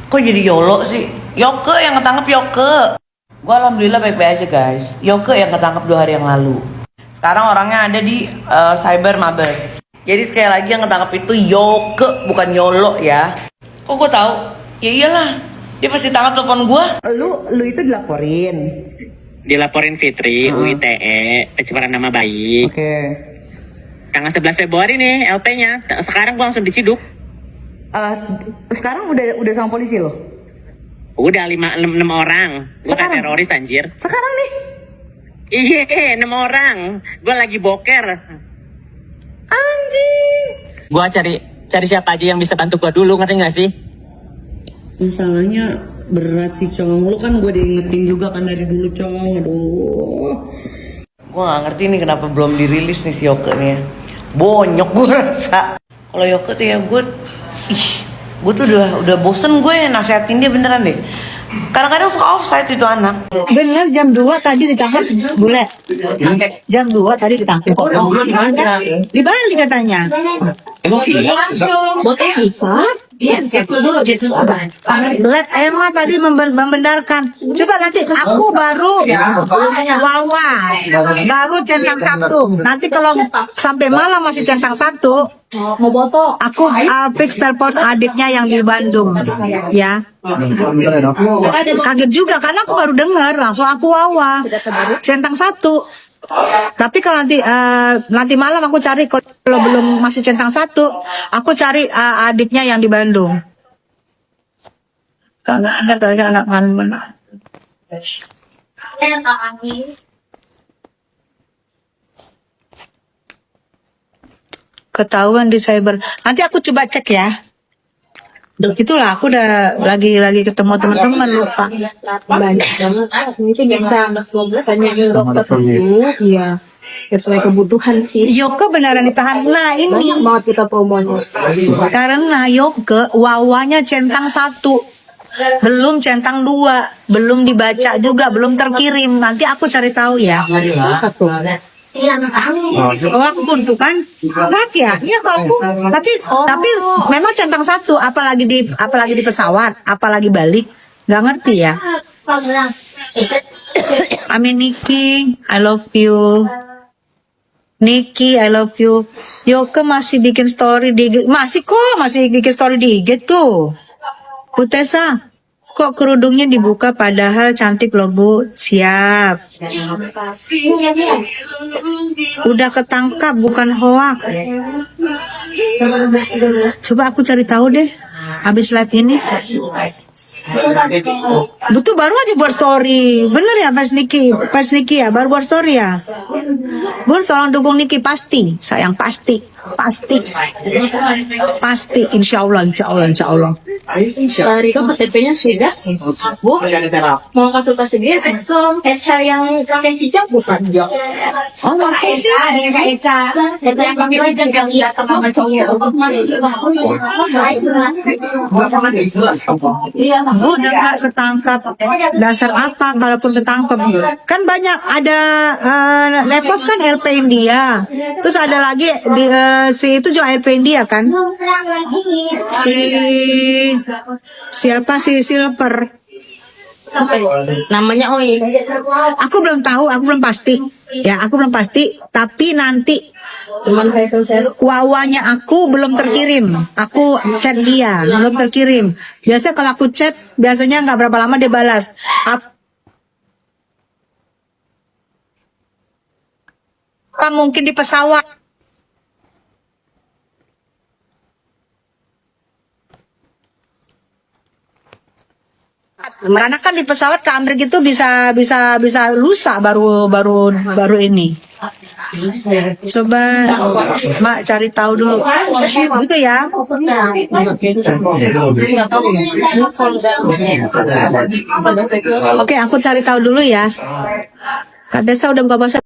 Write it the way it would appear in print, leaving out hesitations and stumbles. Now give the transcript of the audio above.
Kok jadi Yolo sih? Yoke yang ketangkep Yoke. Gue alhamdulillah baik-baik aja guys. Yoke yang ketangkep 2 hari yang lalu. Sekarang orangnya ada di Cyber Mabes. Jadi sekali lagi yang ketangkep itu Yoke, bukan Yolo ya. Kok gue tahu? Ya iyalah, dia pasti tangkap telepon gue. Lu itu dilaporin. Dilaporin Fitri, UITE, pencemaran nama baik. Oke. Tanggal 11 Februari nih LP-nya. Sekarang gua langsung diciduk. Sekarang udah sama polisi loh. Udah 5-6 orang. Bukan teroris anjir. Sekarang nih. Iya, 6 orang. Gua lagi boker. Anjing. Gua cari siapa aja yang bisa bantu gua dulu, ngerti gak sih? Masalahnya berat sih Cong. Lu kan gue diingetin juga kan dari dulu Cong. Aduh. Gue gak ngerti nih kenapa belum dirilis nih si Yoke nih ya. Bonyok gue rasa. Kalau Yoke tuh ya gue tuh udah bosen gue nasehatin dia beneran deh. Kadang-kadang suka offside itu anak. Bener jam 2 tadi ditangkap bule. Jam 2 tadi ditangkap. Di Bali katanya. Langsung botol bisa. Iya, siapkan dulu jadi abang. Let Emma tadi membenarkan. Coba nanti aku baru wawa, baru centang 1. Nanti kalau sampai malam masih centang 1, Mau botol. aku fix telepon adiknya yang di Bandung, ya. Kaget juga karena aku baru dengar, langsung aku wawa, centang 1. Tapi kalau nanti malam aku cari, kalau belum masih centang 1, aku cari adiknya yang di Bandung. Kalau nggak akan benar. Ketahuan di cyber. Nanti aku coba cek ya. Itulah aku udah lagi ketemu teman-teman lupa. Banyak banget. Ini bisa 12 hanya dokter itu. Iya. Sesuai kebutuhan sih. Yoke beneran ditahan. Nah ini Banyak banget kita promonya. karena Yoke wawanya centang 1, belum centang 2, belum dibaca juga, belum terkirim. Nanti aku cari tahu ya. Oh aku buntu kan? Ya, iya aku. Tapi memang centang 1, apalagi di pesawat, apalagi balik, nggak ngerti ya. Amin Niki, I love you. Niki, I love you. Yoke masih bikin story di IG. Masih bikin story di IG tuh. Putesa, kok kerudungnya dibuka padahal cantik loh Bu. Siap. Udah ketangkap bukan hoak. Coba aku cari tahu deh habis live ini. Betul baru aja buat story. Bener ya Pas Niki ya baru buat story ya. Bos tolong dukung Niki pasti. Sayang pasti. Insya Allah. Rika KTP-nya sudah. Bu, mau konsultasi dia langsung. Eca yang pakai hijab bukan? Oh makasih. Kak Eca. Saya yang pakai hijab yang tidak sama cowok. Iya, udah nggak ketangkap. Dasar apa kalaupun ketangkap? Kan banyak ada Nepos kan LP India. Terus ada lagi si itu juga LP India kan? Siapa si Silver? Namanya Oi. Aku belum tahu, aku belum pasti. Ya, aku belum pasti. Tapi nanti wawanya aku belum terkirim. Aku chat dia, belum terkirim. Biasa kalau aku chat, biasanya nggak berapa lama dia balas. Apa mungkin di pesawat? Karena kan di pesawat ke Amerika itu bisa lusa baru ini. Coba Mak cari tahu dulu. Gitu ya. Oke, aku cari tahu dulu ya. Kak Desa udah buka bahasa.